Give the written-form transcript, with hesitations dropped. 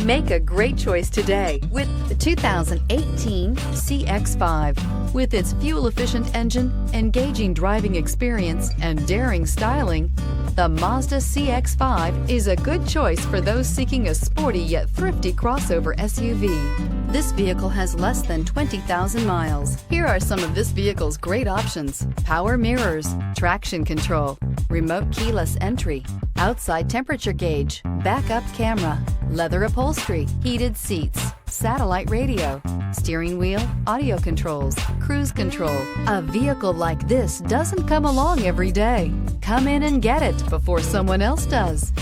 Make a great choice today with the 2018 CX-5. With its fuel-efficient engine, engaging driving experience, and daring styling, the Mazda CX-5 is a good choice for those seeking a sporty yet thrifty crossover SUV. This vehicle has less than 20,000 miles. Here are some of this vehicle's great options: power mirrors, traction control, remote keyless entry, outside temperature gauge, backup camera, leather upholstery, heated seats, satellite radio, steering wheel audio controls, cruise control. A vehicle like this doesn't come along every day. Come in and get it before someone else does.